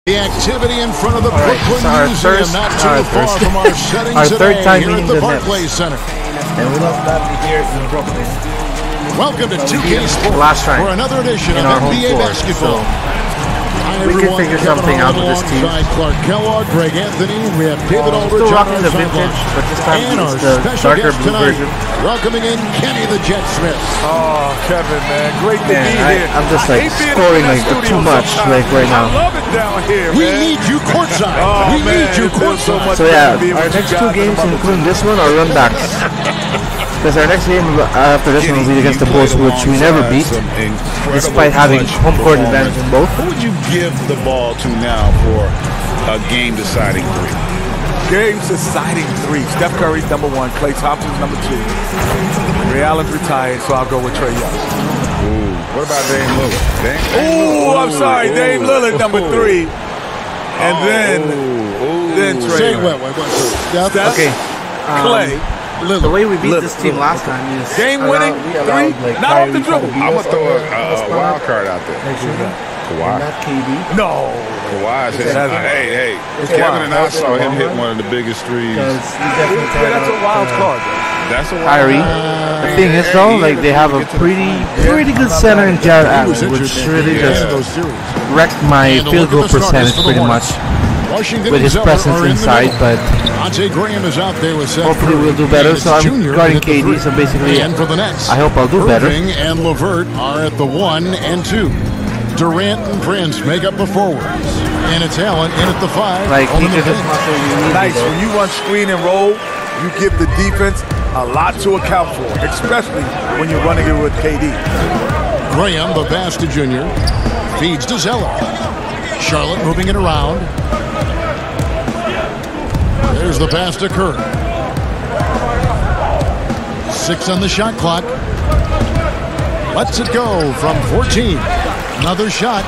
The activity in front of the Brooklyn Museum, not too far from our setting third today time here at meeting the the Barclays Center. And we love that here in Brooklyn. Welcome to 2K Sports for another edition of NBA basketball. We can figure something out with this team. Clark Kellogg, Greg Anthony, we have David Aldridge, still rocking the vintage, but this time it's the darker blue version. Welcoming in Kenny the Jet Smith. Oh, Kevin, man, great to be here. I'm just like scoring like too much like right now. I love it down here, man. We need you courtside. We need you courtside. So yeah, our next two games, including this one, are run backs. Because our next game after this one will be against the Bulls, which we never beat, despite having home court advantage in both. Who would you give the ball to now for a game-deciding three? Game-deciding three. Steph Curry's #1, Klay Thompson's #2. Ray Allen's retired, so I'll go with Trae Young. Ooh, what about Dame Lillard? Ooh, I'm sorry, Dame Lillard #3, and then Trae Young. Steph? Okay, Klay. The way we beat this team last time is game-winning three, like, not off the dribble. I'm gonna throw a wild card out there. Kawhi. Not KD. No. Kawhi said, hey, Kevin and I saw him hit one of the biggest threes. That's a wild card. That's a wild Kyrie. card. The thing is though, like they have a pretty good center in Jared Allen, which really just wrecked my field goal percentage pretty much with his presence inside, but hopefully we'll do better. So I'm guarding KD, so basically I hope I'll do better. Irving and LeVert are at the 1 and 2. Durant and Prince make up the forwards, and it's Allen in at the 5. Like Nice. When you run screen and roll, you give the defense a lot to account for, especially when you're running it with KD. Graham, the pass to Junior, feeds to Zeller. Charlotte moving it around. There's the pass to Curry. 6 on the shot clock. Lets it go from 14. Another shot,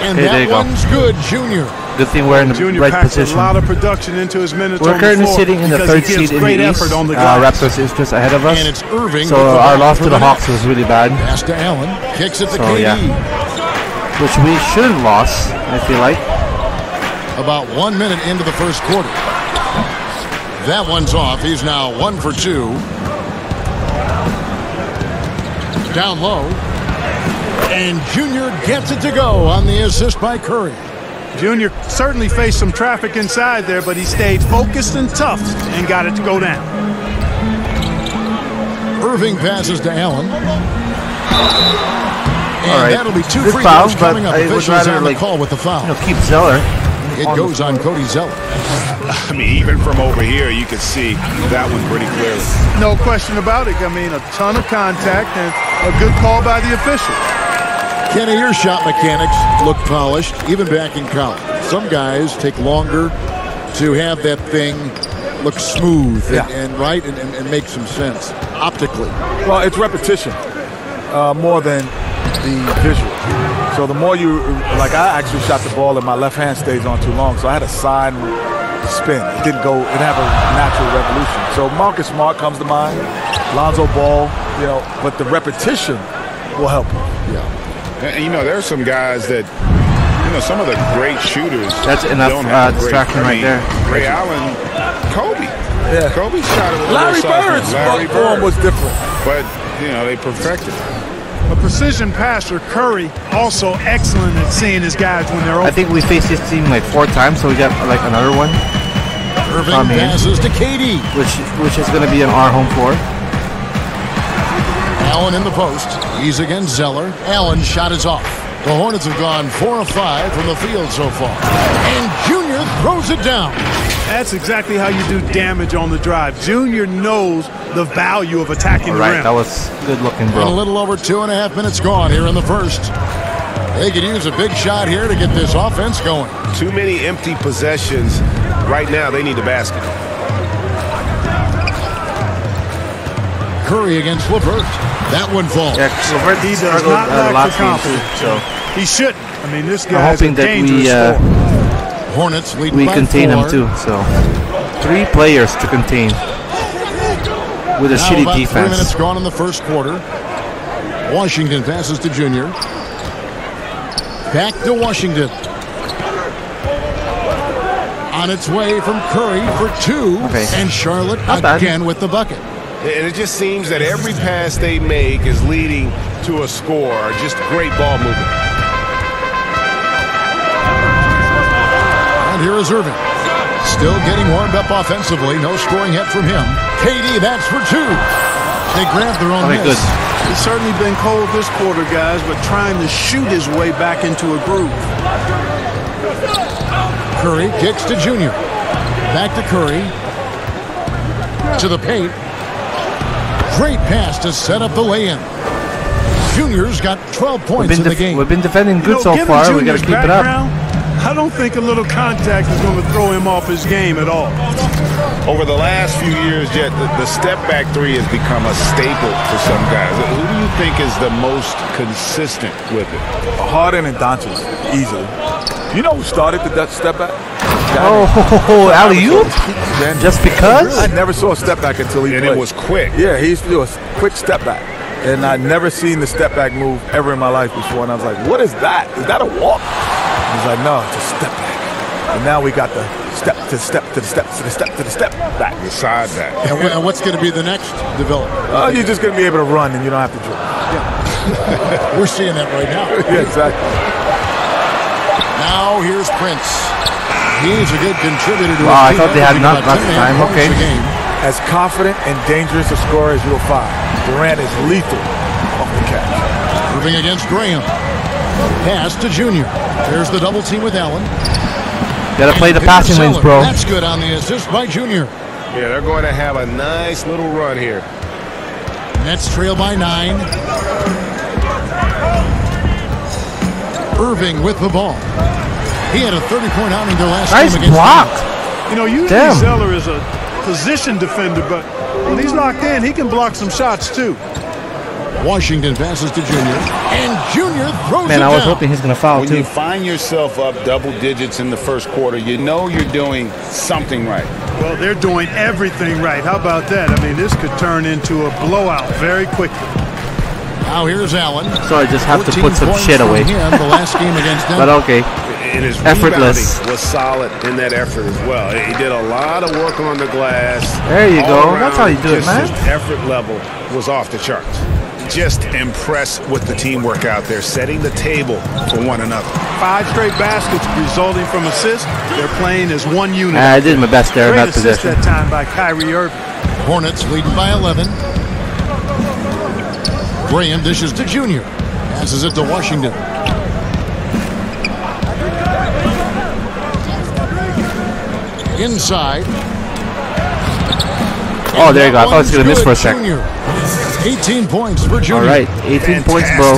and that one's good, Junior. Good thing we're in the right position. A lot of production into his minutes. We're currently sitting in the 3rd seed in the East. Raptors is just ahead of us. And it's Irving. So our loss to the Hawks was really bad. Pass to Allen. Kicks it to KD. Yeah. Which we should have lost, I feel like. About 1 minute into the first quarter. That one's off. He's now 1 for 2. Down low. And Junior gets it to go on the assist by Curry. Junior certainly faced some traffic inside there, but he stayed focused and tough and got it to go down. Irving passes to Allen. And that'll be 2 free fouls throws coming up. I would rather like call with the foul. Keep Zeller. It goes on Cody Zeller. I mean, even from over here, you could see that one pretty clearly. No question about it. I mean, a ton of contact and a good call by the official. Kenny, your shot mechanics look polished, even back in college. Some guys take longer to have that thing look smooth and make some sense optically. Well, it's repetition more than the visual. So the more you, like I actually shot the ball and my left hand stays on too long, so I had a side spin. It didn't have a natural revolution. So Marcus Smart comes to mind, Lonzo Ball, but the repetition will help you. Yeah. And, there are some guys that, some of the great shooters. That's enough distraction right there. Ray Allen, Kobe. Yeah. Kobe shot it with Larry Bird's form was different. But, they perfected it. A precision passer, Curry, also excellent at seeing his guys when they're open. I think we faced this team like 4 times, so we got like another one. Irving passes to KD. Which is going to be on our home floor. Allen in the post. He's against Zeller. Allen's shot is off. The Hornets have gone 4 of 5 from the field so far. And Junior throws it down. That's exactly how you do damage on the drive. Junior knows the value of attacking the rim. That was good looking, bro. And a little over 2.5 minutes gone here in the first. They could use a big shot here to get this offense going. Too many empty possessions. Right now, they need the basket. Curry against LeVert. That one falls. Yeah, LeVert, he does not lack the confidence. So he shouldn't. I mean, this guy is a hoping that dangerous scorer. Hornets lead we by contain 4. them too. So 3 players to contain with a shitty about defense. 3 minutes gone in the first quarter. Washington passes to Junior. Back to Washington. On its way from Curry for 2, and Charlotte again with the bucket. And it just seems that every pass they make is leading to a score. Just great ball movement. And here is Irving. Still getting warmed up offensively. No scoring yet from him. KD, that's for 2. They grabbed their own miss. It's certainly been cold this quarter, guys, but trying to shoot his way back into a groove. Curry kicks to Junior. Back to Curry. To the paint. Great pass to set up the lay-in. Junior's got 12 points in the game. We've been defending good so far. We got to keep it up. I don't think a little contact is going to throw him off his game at all. Over the last few years, Jet, the step-back three has become a staple for some guys. Who do you think is the most consistent with it? Harden and Doncic, easily. You know who started the step back? Oh, alley-oop? Just because? I never saw a step back until he played. And it was quick. Yeah, he used to do a quick step back. And I'd never seen the step back move ever in my life before. And I was like, what is that? Is that a walk? He's like, no, it's a step back. And now we got the step to the step to the step to the step to the step back. The side back. And what's going to be the next development? You're just going to be able to run and you don't have to dribble. Yeah. We're seeing that right now. Yeah, exactly. Now here's Prince. He's a good contributor to his I team. thought they had not much time. Okay. As confident and dangerous a scorer as you'll find. Durant is lethal off the catch. Moving against Graham. Pass to Junior. There's the double team with Allen. Got to play the passing lanes, bro. That's good on the assist by Junior. Yeah, they're going to have a nice little run here. Nets trail by 9. Irving with the ball. He had a 30-point outing their last game against block. You know, usually Zeller is a position defender, but when he's locked in, he can block some shots too. Washington passes to Junior, and Junior throws it down. Man, I was hoping he's going to foul, when too. you find yourself up double digits in the first quarter, you know you're doing something right. Well, they're doing everything right. How about that? I mean, this could turn into a blowout very quickly. Now here's Allen. So I just have to put some shit away. The last game against them. But okay. And his effortless was solid in that effort as well. He did a lot of work on the glass. There you go. Around, that's how you do it, man. His effort level was off the charts. Just impressed with the teamwork out there, setting the table for one another. 5 straight baskets resulting from assists. They're playing as one unit. I did my best there in that assist position. that time by Kyrie Irving. Hornets leading by 11. Graham dishes to Junior. Passes it to Washington. Inside. Oh, there you go. I thought I was going to miss for a second. 18 points for Junior. All right, 18 points, bro.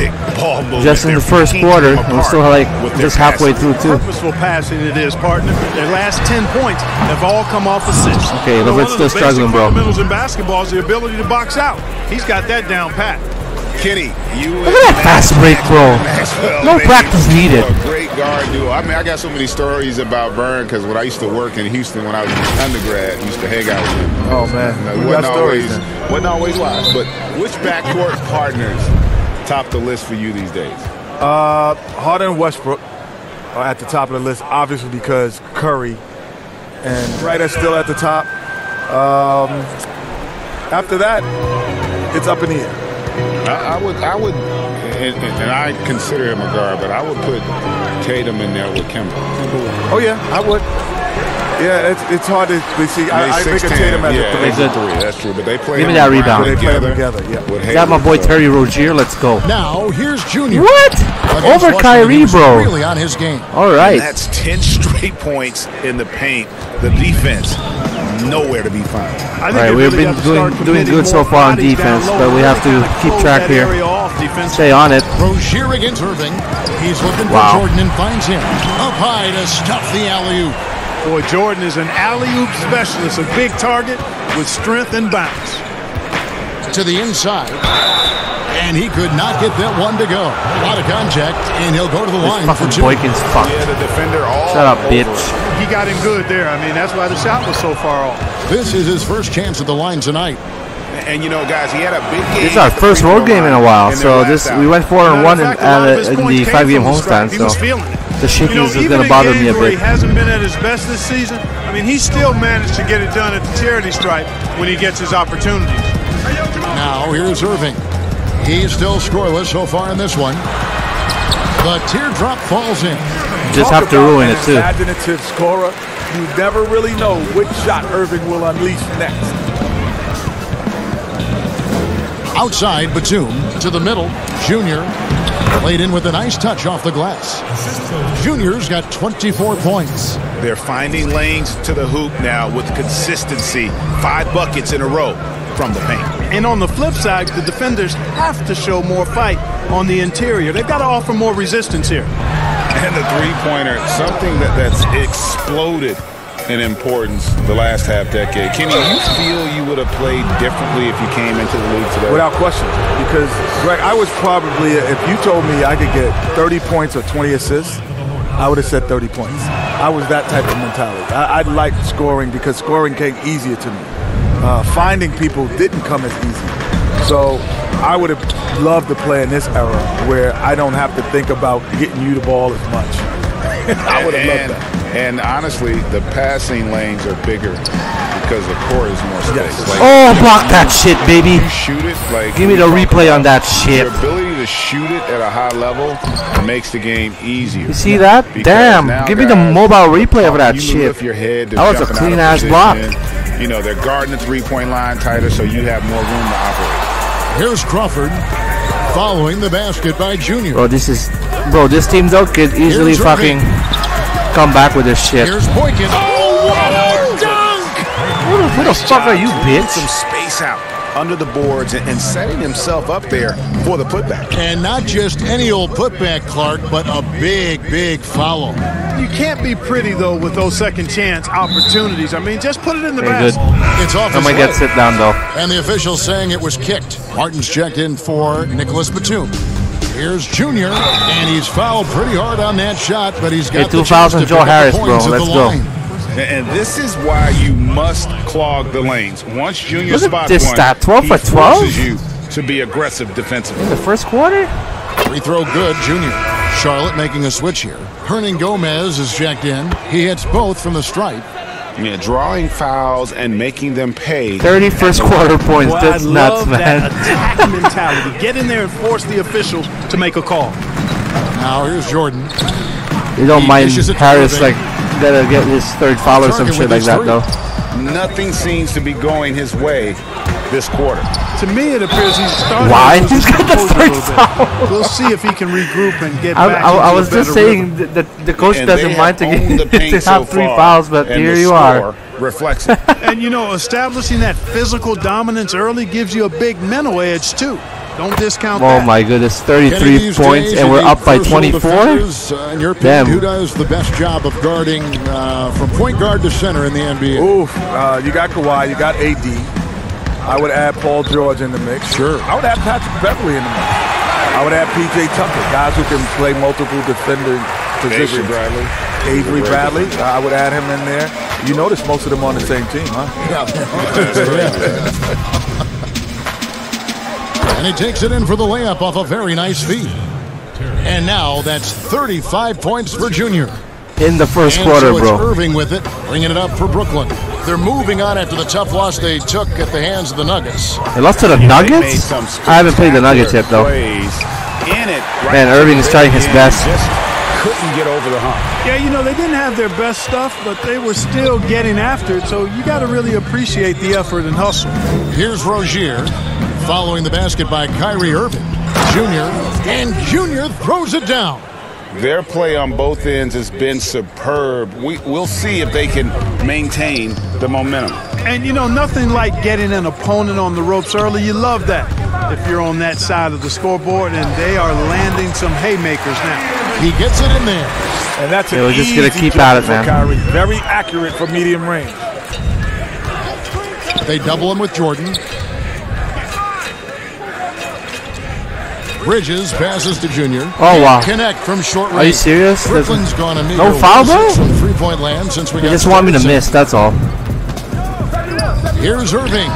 Just in the first quarter. We're still like just halfway through, too. Purposeful passing it is, partner. Their last 10 points have all come off assists. Okay, but we're still struggling, bro. Fundamentals in basketball is the ability to box out. He's got that down pat. Kenny, look at that fast break, bro. No practice needed. A great guard duo. I mean, I got so many stories about Vern because when I used to work in Houston when I was an undergrad, I used to hang out with him. Oh man, wasn't always wise. But which backcourt partners top the list for you these days? Harden and Westbrook are at the top of the list, obviously because Curry and Wright are still at the top. After that, it's up in the air. I would, and I consider him a guard, but I would put Tatum in there with Kemba. Oh yeah, I would. Yeah, it's hard to see. I think of Tatum as a 3. That's true, but they play. Give me that rebound. They play together. Yeah. Got my boy Terry Rozier. Let's go. Now here's Junior. What? Over Kyrie, bro. Really on his game. All right. And that's 10 straight points in the paint. The defense nowhere to be found. All right, we've been doing good so far on defense, but we have to keep track here. Stay on it. Rozier against Irving. He's looking for Jordan and finds him. Up high to stuff the alley-oop. Boy, Jordan is an alley-oop specialist, a big target with strength and bounce. To the inside. And he could not get that one to go. A lot of contact, and he'll go to the line for 2. Boykin's fucked. Yeah, the defender all Shut up, bitch. He got him good there. I mean, that's why the shot was so far off. This is his first chance at the line tonight. And you know, guys, he had a big game. This is our first road game in a while, so we went 4-1 in the 5-game homestand. So the shakiness is going to bother me a bit. He hasn't been at his best this season. I mean, he still managed to get it done at the charity stripe when he gets his opportunities. Now here's Irving. He's still scoreless so far in this one. The teardrop falls in. Just have to ruin it too. Imaginative scorer. You never really know which shot Irving will unleash next. Outside Batum to the middle. Junior laid in with a nice touch off the glass. Junior's got 24 points. They're finding lanes to the hoop now with consistency. 5 buckets in a row from the paint. And on the flip side, the defenders have to show more fight on the interior. They've got to offer more resistance here. And the three-pointer, something that's exploded in importance the last half-decade. Kenny, you feel you would have played differently if you came into the league today? Without question. Because, Greg, I was probably, if you told me I could get 30 points or 20 assists, I would have said 30 points. I was that type of mentality. I liked scoring because scoring came easier to me. Finding people didn't come as easy. So I would have loved to play in this era where I don't have to think about getting you the ball as much. I would have loved that. And honestly, the passing lanes are bigger because the court is more space. Yes. Like, block that shit, baby. You shoot it like. Give me the replay on that shit. Your ability to shoot it at a high level makes the game easier. You see that? Damn. Give me the mobile replay of that shit. Your head, that was a clean ass block. You know, they're guarding the three-point line tighter, so you have more room to operate. Here's Crawford following the basket by Junior. Bro, this team though could easily fucking come back with this shit. Here's Boykin. Oh, what a dunk! Who the fuck are you, bitch? Some space out under the boards and setting himself up there for the putback. And not just any old putback, Clark, but a big, big foul. You can't be pretty, though, with those second chance opportunities. I mean, just put it in the basket. It's off his head. Get sit down, though. And the official saying it was kicked. Martin's checked in for Nicholas Batum. Here's Junior, and he's fouled pretty hard on that shot, but he's got 2 fouls on Joe Harris, bro. Let's go. And this is why you must clog the lanes. Once Junior spots this one, stat, 12 for 12? Forces you to be aggressive defensively. In the first quarter? Free throw good, Junior. Charlotte making a switch here. Hernan Gomez is checked in. He hits both from the stripe. Yeah, drawing fouls and making them pay. 30 first quarter points. Well, that's nuts, man. That attack mentality. Get in there and force the officials to make a call. Now here's Jordan. You don't mind Harris like gotta get his third foul or some shit like that though. Nothing seems to be going his way this quarter. To me, it appears he's starting. Why? He's got the third foul. We'll see if he can regroup and get back. I was just saying that the coach doesn't mind to have 3 fouls, but here you are. Reflects it. And you know, establishing that physical dominance early gives you a big mental edge too. Don't discount that. Oh my goodness, 33 points and we're up by 24? In your opinion, who does the best job of guarding from point guard to center in the NBA? Oof, you got Kawhi, you got AD. I would add Paul George in the mix. Sure. I would add Patrick Beverly in the mix. I would add PJ Tucker, guys who can play multiple defender positions. Avery Bradley, I would add him in there. You notice most of them on the same team, huh? And he takes it in for the layup off a very nice feed. And now that's 35 points for Junior. In the first quarter, so bro. Irving with it, bringing it up for Brooklyn. They're moving on after the tough loss they took at the hands of the Nuggets. They lost to the Nuggets? I haven't played the Nuggets yet, though. Man, Irving is trying his best. Couldn't get over the hump. Yeah, you know, they didn't have their best stuff, but they were still getting after it, so you got to really appreciate the effort and hustle. Here's Rozier following the basket by Kyrie Irving. And Junior throws it down. Their play on both ends has been superb. We'll see if they can maintain the momentum. And, you know, nothing like getting an opponent on the ropes early. You love that if you're on that side of the scoreboard, and they are landing some haymakers now. He gets it in there. And that's we're just going to keep at it, man. Kyrie. Very accurate for medium range. They double him with Jordan. Bridges passes to Junior. Oh, wow. Connect from short range. Are you serious? Brooklyn's gone a no foul, bro? From three-point land since we just want me to miss, that's all. Here's Irving.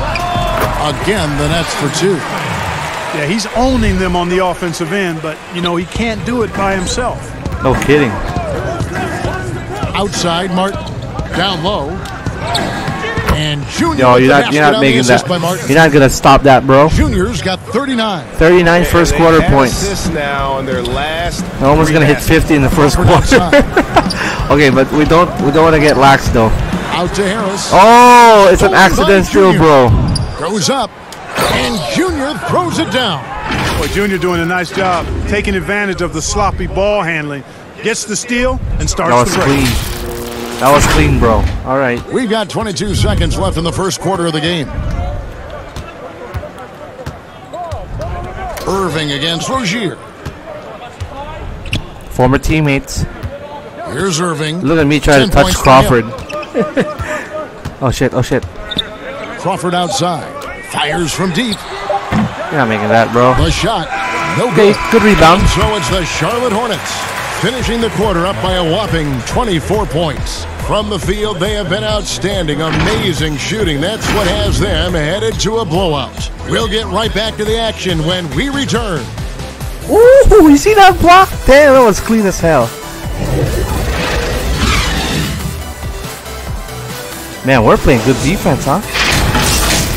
Again, the nets for 2. Yeah, he's owning them on the offensive end, but, you know, he can't do it by himself. No kidding. Outside, Martin. Down low. And Junior. Yo, you're not making that. You're not going to stop that, bro. Junior's got 39. 39 first quarter points. Now in their last. They're almost going to hit 50 in the first quarter. Okay, but we don't want to get lax, though. Out to Harris. Oh, it's an accident still, bro. Goes up. And Junior throws it down. Boy, Junior doing a nice job taking advantage of the sloppy ball handling. Gets the steal and starts the break. Clean. That was clean, bro. All right. We've got 22 seconds left in the first quarter of the game. Irving against Rozier. Former teammates. Here's Irving. Look at me trying to touch Crawford. Oh, shit. Oh, shit. Crawford outside. Fires from deep. You're not making that, bro. The shot. No good. Good rebound. And so it's the Charlotte Hornets finishing the quarter up by a whopping 24 points. From the field, they have been outstanding. Amazing shooting. That's what has them headed to a blowout. We'll get right back to the action when we return. Ooh, you see that block? Damn, that was clean as hell. Man, we're playing good defense, huh?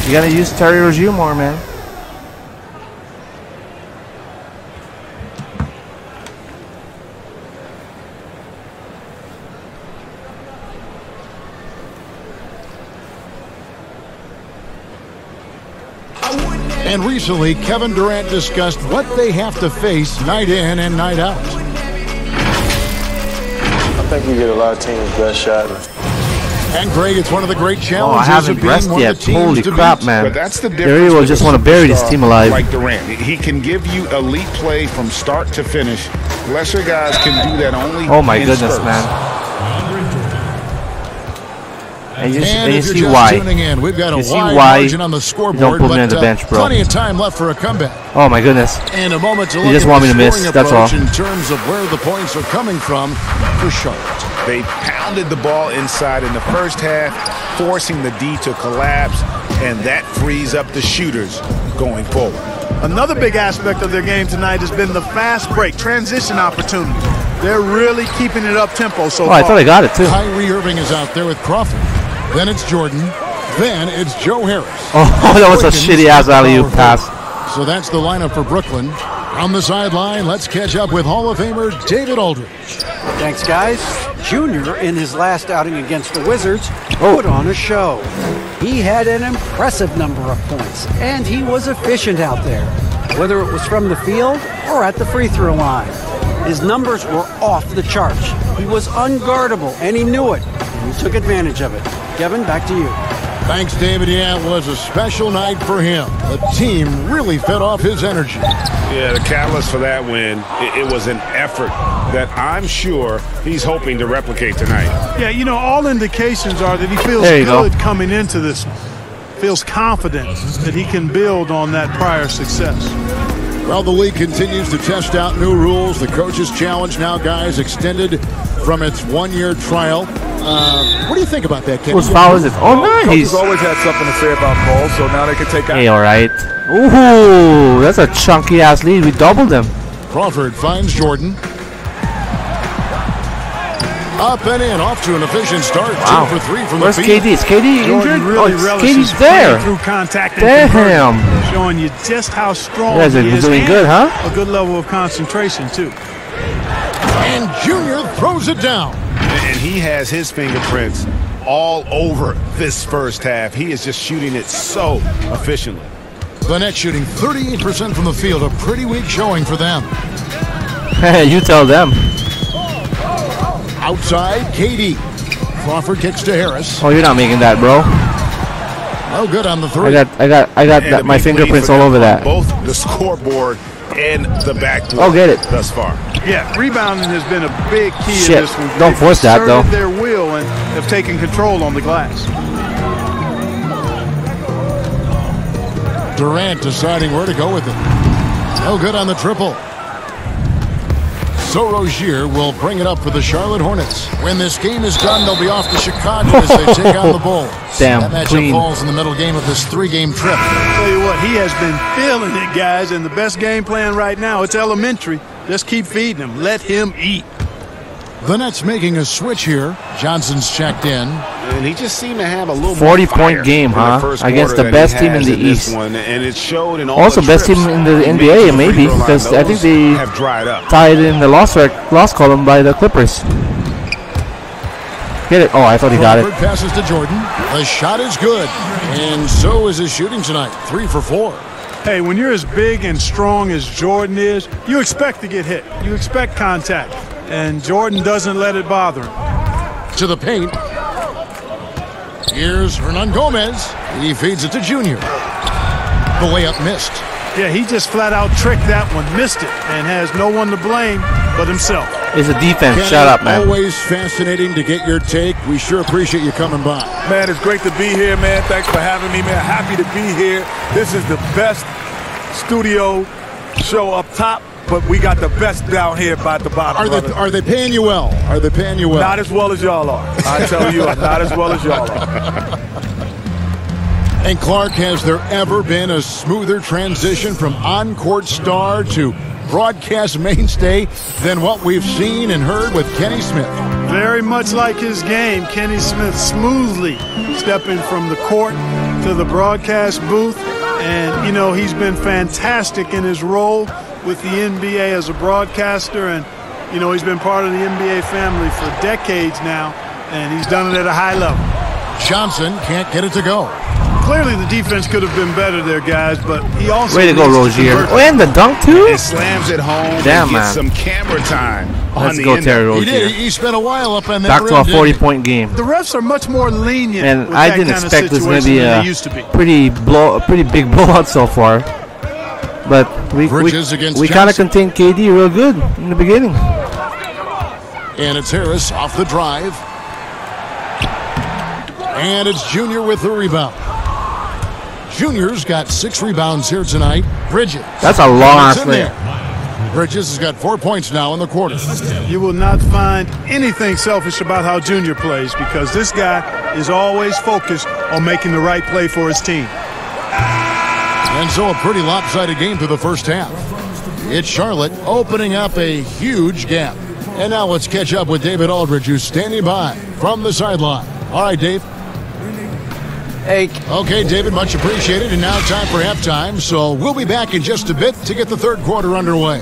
You gotta use Terry Rozier more, man. And recently, Kevin Durant discussed what they have to face night in and night out. I think we get a lot of teams' best shot. And Greg, it's one of the great challenges. Oh, I haven't rest yet. Holy crap, man. But that's the difference. They really will just want to bury this team alive. Like Durant, he can give you elite play from start to finish. Lesser guys can do that only. Oh my goodness, spurts. man. And you if see you're why. just tuning in, we've got a You see wide why margin on the scoreboard, don't put me but on the bench, bro. Plenty of time left for a comeback. Oh my goodness. And a moment to You look just at want the me to miss, scoring that's all. approach in terms of where the points are coming from for Charlotte. They pounded the ball inside in the first half, forcing the D to collapse, and that frees up the shooters going forward. Another big aspect of their game tonight has been the fast break, transition opportunity. They're really keeping it up tempo so far. I thought I got it too. Kyrie Irving is out there with Crawford. Then it's Jordan. Then it's Joe Harris. Oh, that was a shitty ass alley-oop pass. So that's the lineup for Brooklyn. On the sideline, let's catch up with Hall of Famer David Aldridge. Thanks, guys. Junior, in his last outing against the Wizards, put on a show. He had an impressive number of points, and he was efficient out there, whether it was from the field or at the free throw line. His numbers were off the charts. He was unguardable, and he knew it. And he took advantage of it. Kevin, back to you. Thanks, David. Yeah, it was a special night for him. The team really fed off his energy. Yeah, the catalyst for that win, it was an effort that I'm sure he's hoping to replicate tonight. Yeah, you know, all indications are that he feels good coming into this, feels confident that he can build on that prior success. Well, the league continues to test out new rules. The Coaches Challenge now, guys, extended from its one-year trial. What do you think about that, Kevin? Whose foul is it? Oh, nice. Coaches always had something to say about calls, so now they can take out. Hey, all right. Ooh, that's a chunky-ass lead. We doubled them. Crawford finds Jordan. Up and in, off to an efficient start. Wow. 2 for 3 from Where's the field. KD? Is KD injured? Really KD's there. through contact and Damn. conversion, showing you just how strong You guys are he is. doing and good, huh? A good level of concentration, too. And Junior throws it down. And he has his fingerprints all over this first half. He is just shooting it so efficiently. The Nets shooting 38% from the field. A pretty weak showing for them. Hey, you tell them. Outside, KD. Crawford kicks to Harris. Oh, you're not making that, bro. No good on the three. I got my fingerprints all over that. Both the scoreboard and the backboard. Oh, get it. Thus far. Yeah, rebounding has been a big key Shit. in this one. Don't force that, though. They've asserted their will and have taken control on the glass. Durant deciding where to go with it. No good on the triple. So Rozier will bring it up for the Charlotte Hornets. When this game is done, they'll be off to Chicago as they take on the Bulls. Damn, that matchup clean. falls in the middle game of this 3-game trip. I'll tell you what, he has been feeling it, guys, and the best game plan right now, it's elementary. Just keep feeding him. Let him eat. The Nets making a switch here. Johnson's checked in. And he just seemed to have a little 40-point game, huh? Against the best team in the East. And it showed in all Also, the best trips. team in the NBA, maybe, because I think they have dried up. tied in the loss column by the Clippers. Get it? Oh, I thought he got it. Passes to Jordan. The shot is good, and so is his shooting tonight. 3 for 4. Hey, when you're as big and strong as Jordan is, you expect to get hit. You expect contact, and Jordan doesn't let it bother him. To the paint. Here's Hernan Gomez. He feeds it to Junior. The layup missed. Yeah, he just flat out tricked that one, missed it, and has no one to blame but himself. It's a defense. Kenny, Shut up, man. Always fascinating to get your take. We sure appreciate you coming by. Man, it's great to be here, man. Thanks for having me, man. Happy to be here. This is the best studio show up top, but we got the best down here by the bottom. Are they paying you well? Are they paying you well? Not as well as y'all are. I tell you, not as well as y'all are. And Clark, has there ever been a smoother transition from on-court star to broadcast mainstay than what we've seen and heard with Kenny Smith? Very much like his game, Kenny Smith smoothly stepping from the court to the broadcast booth. And, you know, he's been fantastic in his role with the NBA as a broadcaster. And, you know, he's been part of the NBA family for decades now. And he's done it at a high level. Johnson can't get it to go. Clearly the defense could have been better there, guys, but he also... Way to go, Rozier. Oh, and the dunk, too? It slams it home. Damn, and man. gets some camera time. Let's go, Terry Rozier. He did. He spent a while up on that Back to a rim, 40-point game. The refs are much more lenient. And with I that didn't kind of expect this to be situation than a they used to be. pretty big blowout so far. But we kind of contained KD real good in the beginning. And it's Harris off the drive. And it's Junior with the rebound. Junior's got 6 rebounds here tonight. Bridges. That's a long-ass layup. Bridges has got 4 points now in the quarter. You will not find anything selfish about how Junior plays because this guy is always focused on making the right play for his team. And so a pretty lopsided game through the first half. It's Charlotte opening up a huge gap. And now let's catch up with David Aldridge, who's standing by from the sideline. All right, Dave. Hey. Okay, David, much appreciated. And now time for halftime. So we'll be back in just a bit to get the third quarter underway.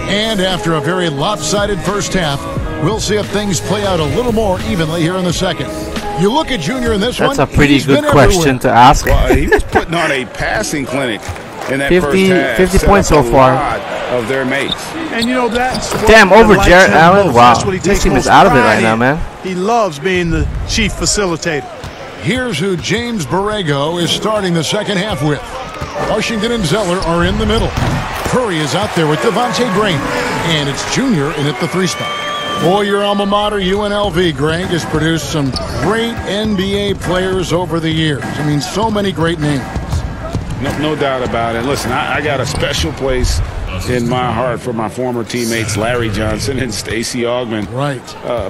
And after a very lopsided first half, we'll see if things play out a little more evenly here in the second. You look at Junior in this one. That's a pretty good question to ask. Well, he was putting on a passing clinic in that 50, first half. 50 points so far. Of their mates. And you know that's damn over Jarrett Allen. Wow, this team is out of it right now, man. He loves being the chief facilitator. Here's who James Borrego is starting the second half with. Washington and Zeller are in the middle. Curry is out there with Devontae Graham, and it's Junior in at the 3 spot. Boy, your alma mater, UNLV, Greg, has produced some great NBA players over the years. I mean, so many great names. No doubt about it. Listen, I got a special place in my heart for my former teammates Larry Johnson and Stacey Augmon. Right.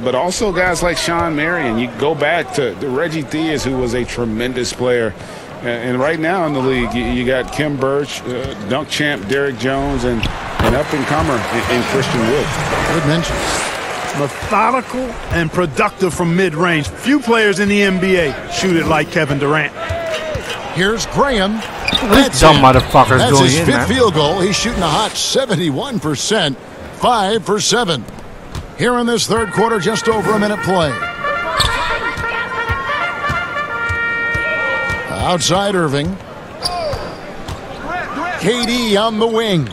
But also guys like Sean Marion. You go back to Reggie Theus, who was a tremendous player. And right now in the league, you got Kim Birch, dunk champ Derrick Jones, and an up-and-comer in Christian Wood. Good mention. Methodical and productive from mid-range. Few players in the NBA shoot it like Kevin Durant. Here's Graham. This dumb motherfucker's That's going his in, fifth man. field goal. He's shooting a hot 71%, 5 for 7. Here in this third quarter, just over a minute play. Outside Irving. KD on the wing.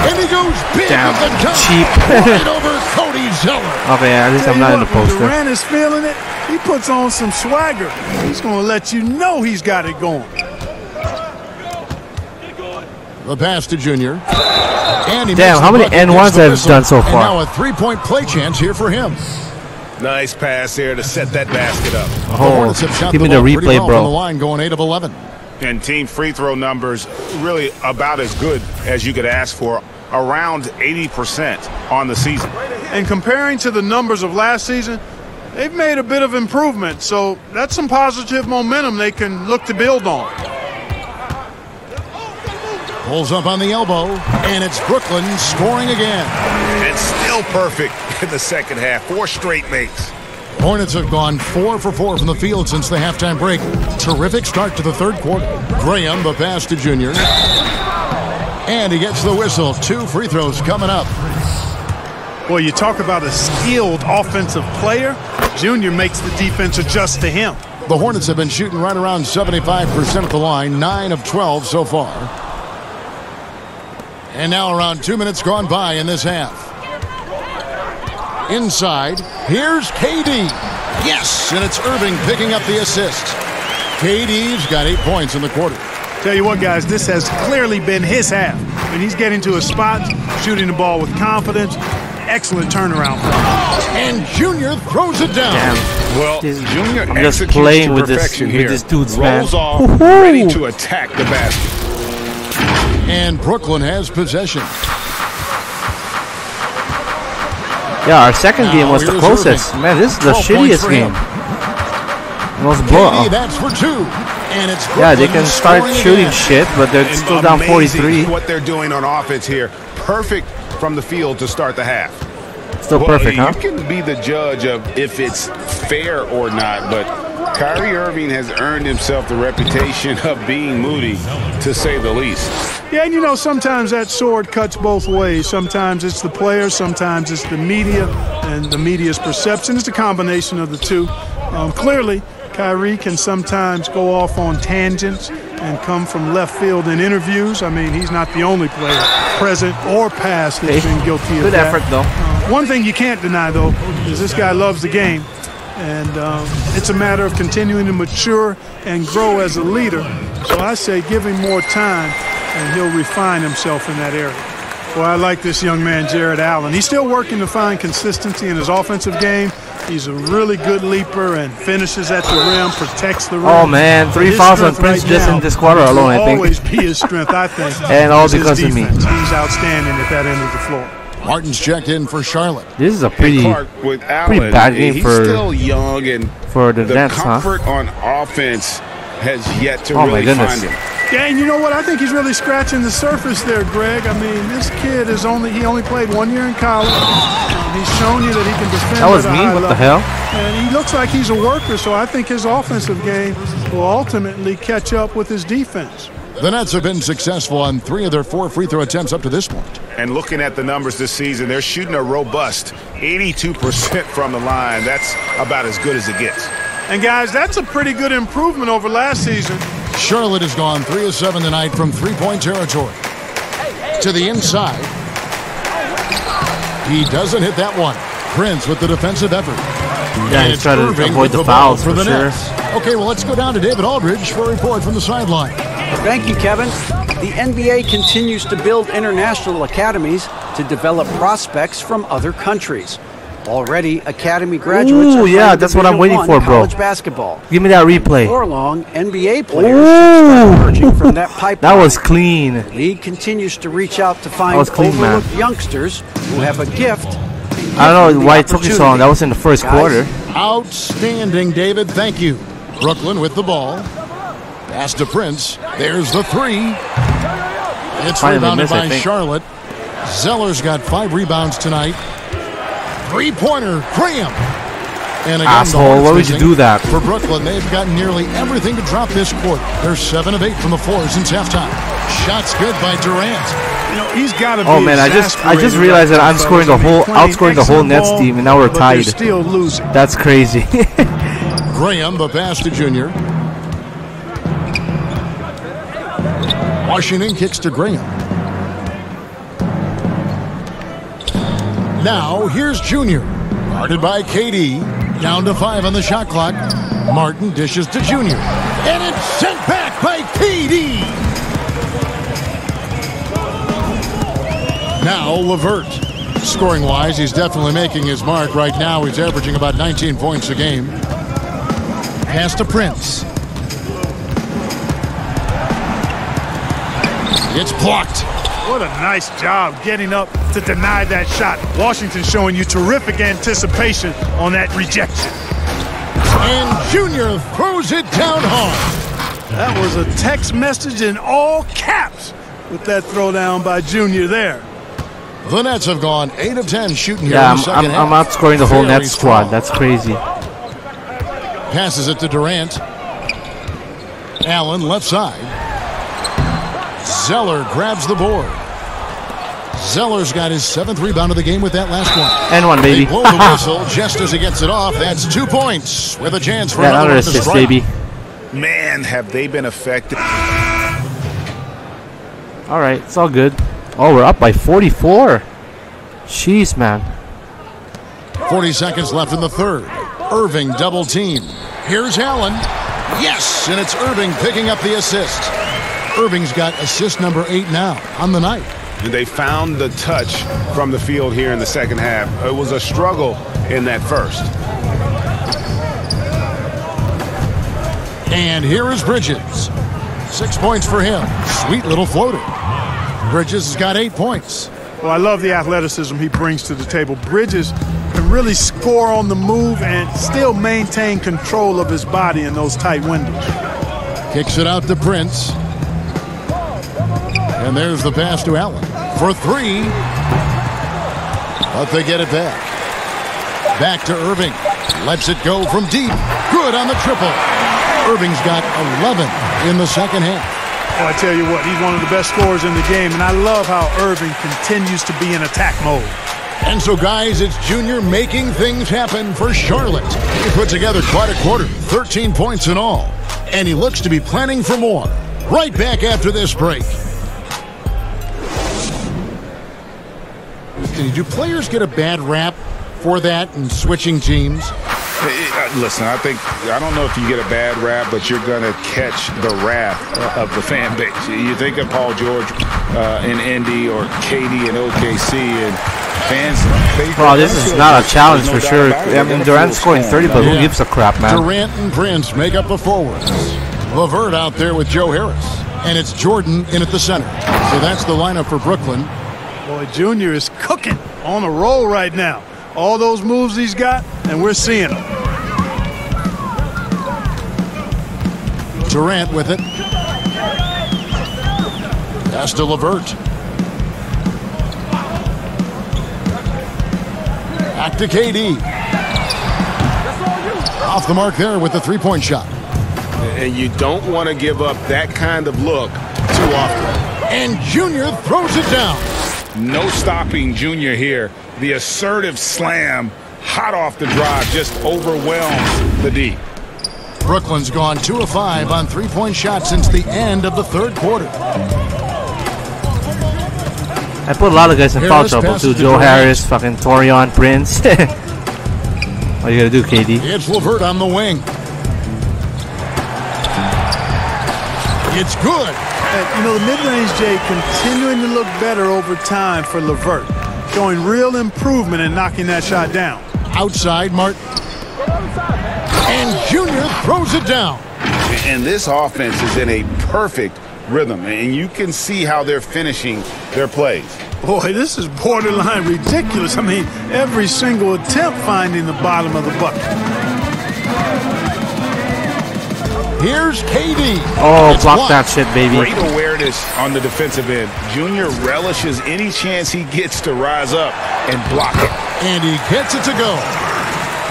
And he goes big Damn, with the dunk. cheap. Right over Cody Zeller. Okay, at least I'm not in the When poster. Durant is feeling it, he puts on some swagger. He's going to let you know he's got it going. The pass to Junior. And he damn, how many N1s I've done so far? And now a three-point play chance here for him. Nice pass there to set that basket up. Oh, give me the replay, bro. On the line, going 8 of 11. And team free throw numbers really about as good as you could ask for, around 80% on the season. And comparing to the numbers of last season, they've made a bit of improvement. So that's some positive momentum they can look to build on. Pulls up on the elbow, and it's Brooklyn scoring again. And still perfect in the second half. 4 straight makes. Hornets have gone 4 for 4 from the field since the halftime break. Terrific start to the third quarter. Graham, the pass to Junior. And he gets the whistle. 2 free throws coming up. Well, you talk about a skilled offensive player. Junior makes the defense adjust to him. The Hornets have been shooting right around 75% at the line, 9 of 12 so far. And now around 2 minutes gone by in this half. Inside, here's KD. Yes, and it's Irving picking up the assist. KD's got 8 points in the quarter. Tell you what, guys, this has clearly been his half. When he's getting to a spot, shooting the ball with confidence, excellent turnaround. And Junior throws it down. Damn. Well, Junior I'm just executes playing to with perfection here. this dude's man. Rolls off, ready to attack the basket. And Brooklyn has possession. Yeah, our second game was the closest. Irving. Man, this is the shittiest game. Most KD, that's for 2. And it's yeah, they can Brooklyn start scoring shooting again. shit, but they're still down 43. What they're doing on offense here. Perfect from the field to start the half. Still perfect, huh? You can be the judge of if it's fair or not, but Kyrie Irving has earned himself the reputation of being moody, to say the least. Yeah, and you know, sometimes that sword cuts both ways. Sometimes it's the player, sometimes it's the media, and the media's perception. It's a combination of the two. Clearly, Kyrie can sometimes go off on tangents and come from left field in interviews. I mean, he's not the only player, present or past, that's been guilty of Good that. effort, though. One thing you can't deny, though, is this guy loves the game. And it's a matter of continuing to mature and grow as a leader. So I say give him more time, and he'll refine himself in that area. Well, I like this young man, Jared Allen. He's still working to find consistency in his offensive game. He's a really good leaper and finishes at the rim, protects the rim. Oh, man, 3 fouls on Prince right just now in this quarter alone, I think. Will always be his strength, I think. And all It's his because of me. defense. He's outstanding at that end of the floor. Martin's checked in for Charlotte. This is a pretty bad game he's for still young, and the Nets, huh? comfort on offense has yet to Oh, my really goodness. find him. Yeah, and you know what? I think he's really scratching the surface there, Greg. I mean, this kid is only played 1 year in college. He's shown you that he can defend. That was at a me? high What the level. hell? And he looks like he's a worker, so I think his offensive game will ultimately catch up with his defense. The Nets have been successful on 3 of their 4 free throw attempts up to this point. And looking at the numbers this season, they're shooting a robust 82% from the line. That's about as good as it gets. And, guys, that's a pretty good improvement over last season. Charlotte has gone 3 of 7 tonight from 3-point territory. To the inside. He doesn't hit that one. Prince with the defensive effort. Yeah, And he's trying to Irving avoid with the ball fouls for the sure. Nets. Okay, well, let's go down to David Aldridge for a report from the sideline. Thank you, Kevin. The NBA continues to build international academies to develop prospects from other countries. Already, academy graduates Ooh, are yeah, playing that's what I'm Division waiting I for, bro. college basketball. Give me that replay. Before long, NBA players should start emerging from that pipeline. That was clean. The league continues to reach out to find was clean, man. overlooked youngsters who have a gift. I don't know why it took you so long. That was in the first quarter. Outstanding, David. Thank you. Brooklyn with the ball. Pass to Prince. There's the 3. It's Finally rebounded missed, I by think. Charlotte. Zeller's got 5 rebounds tonight. 3-pointer, Graham. And again, Asshole, why would you do that? For Brooklyn, they've got nearly everything to drop this quarter. They're 7 of 8 from the floor since halftime. Shots good by Durant. You know, he's got to be. Oh man, I just realized that I'm scoring outscoring the whole Nets team, and now we're tied. Still losing. That's crazy. Graham, the pass to Junior. Washington kicks to Graham. Now, here's Junior. Guarded by KD. Down to 5 on the shot clock. Martin dishes to Junior. And it's sent back by KD. Now LeVert. Scoring-wise, he's definitely making his mark. Right now, he's averaging about 19 points a game. Pass to Prince. It's blocked. What a nice job getting up to deny that shot. Washington showing you terrific anticipation on that rejection. And Junior throws it down hard. That was a text message in all caps with that throwdown by Junior there. The Nets have gone 8 of 10 shooting here Yeah, in the second half. I'm outscoring the whole Very Nets squad. strong. That's crazy. Passes it to Durant. Allen left side. Zeller grabs the board. Zeller's got his 7th rebound of the game with that last one. And one, baby. They blow the whistle just as he gets it off. That's 2 points with a chance for Yeah, another one to assist, strike. baby. Man, have they been effective. All right, it's all good. Oh, we're up by 44. Jeez, man. 40 seconds left in the third. Irving double team. Here's Allen. Yes, and it's Irving picking up the assist. Irving's got assist number 8 now on the night. And they found the touch from the field here in the second half. It was a struggle in that first. And here is Bridges. 6 points for him. Sweet little floater. Bridges has got 8 points. Well, I love the athleticism he brings to the table. Bridges can really score on the move and still maintain control of his body in those tight windows. Kicks it out to Prince. And there's the pass to Allen for 3. But they get it back. Back to Irving. Lets it go from deep. Good on the triple. Irving's got 11 in the second half. Oh, I tell you what, he's one of the best scorers in the game, and I love how Irving continues to be in attack mode. And so, guys, it's Junior making things happen for Charlotte. He put together quite a quarter, 13 points in all. And he looks to be planning for more. Right back after this break. Do players get a bad rap for that and switching teams? Listen, I don't know if you get a bad rap, but you're going to catch the wrath of the fan base. You think of Paul George in Indy or KD in OKC, and fans. Well, this is not a challenge for sure. I mean, Durant's scoring 30, but who gives a crap, man? Durant and Prince make up the forwards. LeVert out there with Joe Harris. And it's Jordan in at the center. So that's the lineup for Brooklyn. Boy, Junior is cooking on a roll right now. All those moves he's got, and we're seeing them. Durant with it. Pass to LeVert. Back to KD. Off the mark there with the three-point shot. And you don't want to give up that kind of look too often. And Junior throws it down. No stopping Junior here. The assertive slam, hot off the drive, just overwhelms the D. Brooklyn's gone 2 of 5 on three-point shots since the end of the third quarter. I put a lot of guys in foul trouble too. Joe Harris, fucking Torian, Prince. What you gotta do, KD? It's LeVert on the wing. It's good. You know, the mid-range, Jay, continuing to look better over time for LeVert, showing real improvement in knocking that shot down. Outside, Martin. And Junior throws it down. And this offense is in a perfect rhythm, and you can see how they're finishing their plays. Boy, this is borderline ridiculous. I mean, every single attempt finding the bottom of the bucket. Here's KD. Oh, It's block blocked. that shit, baby. Great awareness on the defensive end. Junior relishes any chance he gets to rise up and block it. And he gets it to go.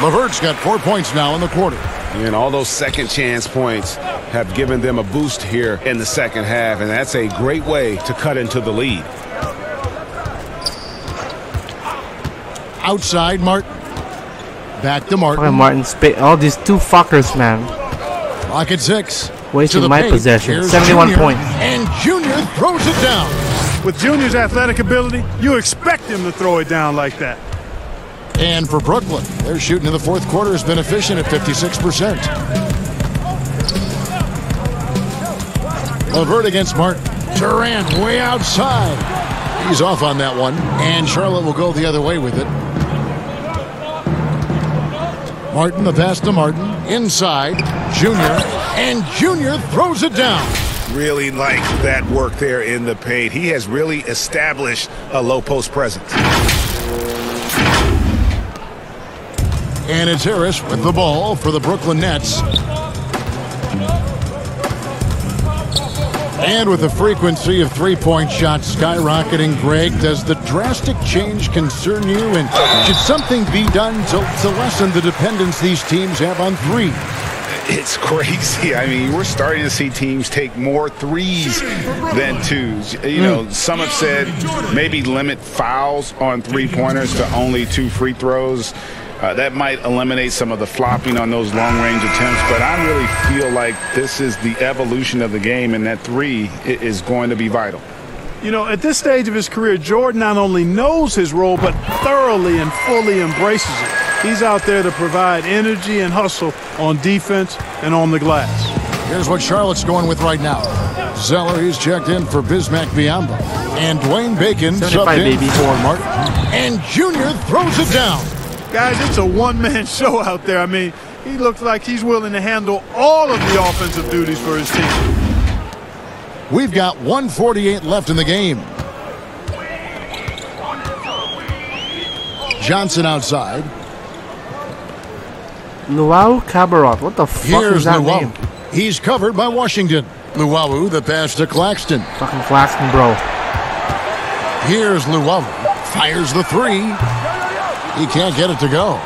LeVert's got 4 points now in the quarter. And all those second chance points have given them a boost here in the second half, and that's a great way to cut into the lead. Outside, Martin. Back to Martin. Oh, Martin, all these two fuckers, man. Clock at 6. Wasting my possession. Here's 71 Junior, points. And Junior throws it down. With Junior's athletic ability, you expect him to throw it down like that. And for Brooklyn, their shooting in the fourth quarter has been efficient at 56%. LeVert against Martin. Durant way outside. He's off on that one, and Charlotte will go the other way with it. Martin, the pass to Martin, inside, Junior, and Junior throws it down. Really like that work there in the paint. He has really established a low post presence. And it's Harris with the ball for the Brooklyn Nets. And with the frequency of three-point shots skyrocketing, Greg, does the drastic change concern you? And should something be done to lessen the dependence these teams have on three? It's crazy. I mean, we're starting to see teams take more threes than twos. You know, some have said maybe limit fouls on three-pointers to only 2 free throws. That might eliminate some of the flopping on those long-range attempts, but I really feel like this is the evolution of the game, and that three is going to be vital. You know, at this stage of his career, Jordan not only knows his role, but thoroughly and fully embraces it. He's out there to provide energy and hustle on defense and on the glass. Here's what Charlotte's going with right now. Zeller, he's checked in for Bismack Biyombo. And Dwayne Bacon subbed in for Martin. And Junior throws it down. Guys, it's a one-man show out there. I mean, he looks like he's willing to handle all of the offensive duties for his team. We've got 1:48 left in the game. Johnson outside. Luau Cabarot. What the fuck is that name? He's covered by Washington. Luau, the pass to Claxton. Fucking Claxton, bro. Here's Luau. Fires the three. He can't get it to go.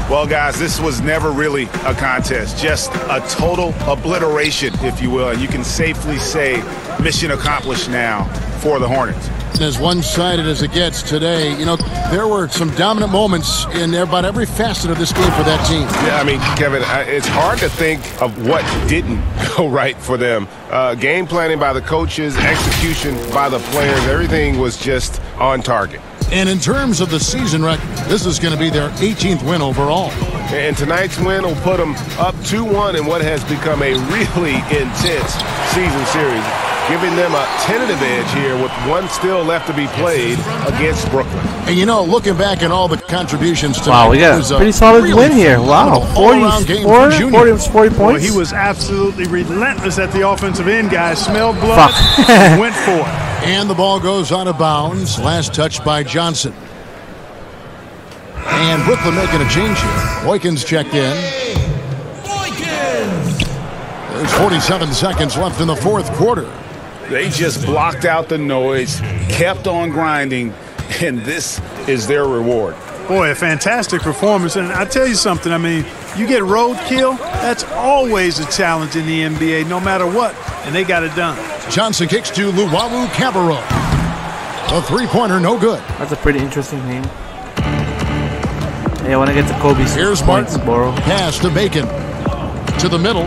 Well, guys, this was never really a contest, just a total obliteration, if you will. And you can safely say mission accomplished now for the Hornets. As one-sided as it gets today, you know, there were some dominant moments in about every facet of this game for that team. Yeah, I mean, Kevin, it's hard to think of what didn't go right for them. Game planning by the coaches, execution by the players, everything was just on target. And in terms of the season record, this is going to be their 18th win overall. And tonight's win will put them up 2-1 in what has become a really intense season series, giving them a tentative edge here with one still left to be played against Brooklyn. And, you know, looking back at all the contributions tonight, wow, we got a pretty solid win here. Wow, 40 points. Well, he was absolutely relentless at the offensive end, guys. Smelled blood, went for it. And the ball goes out of bounds. Last touch by Johnson. And Brooklyn making a change here. Boykins checked in. There's 47 seconds left in the fourth quarter. They just blocked out the noise, kept on grinding, and this is their reward. Boy, a fantastic performance. And I tell you something, I mean, you get roadkill, that's always a challenge in the NBA, no matter what, and they got it done. Johnson kicks to Luau Cabarot. A three-pointer, no good. That's a pretty interesting name. Hey, I want to get to Kobe's Here's points, Martin. Pass to Bacon. To the middle.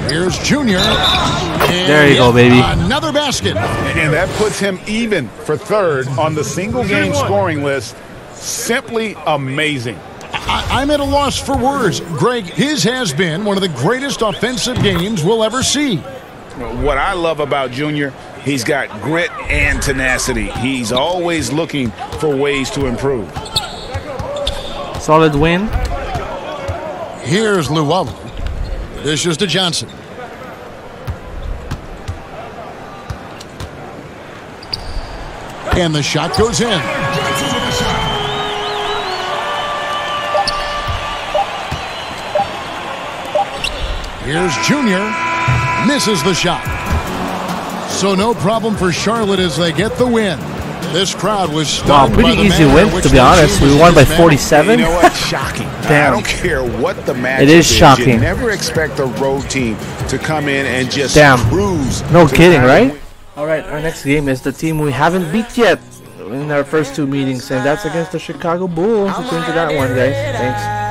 Here's Junior. And there you go, baby. Another basket. And that puts him even for third on the single-game scoring list. Simply amazing. I'm at a loss for words. Greg, his has been one of the greatest offensive games we'll ever see. What I love about Junior, he's got grit and tenacity. He's always looking for ways to improve. Solid win. Here's Luau. This is to Johnson. And the shot goes in. Here's Junior. Misses the shot. So no problem for Charlotte as they get the win. This crowd was stunned. Wow, pretty easy win, to be honest. We won by 47. You know what? Shocking. Damn. I don't care what the match is. It is shocking. You never expect a road team to come in and just cruise. No kidding, right? All right, our next game is the team we haven't beat yet in our first two meetings, and that's against the Chicago Bulls. We'll get into that one, guys. Thanks.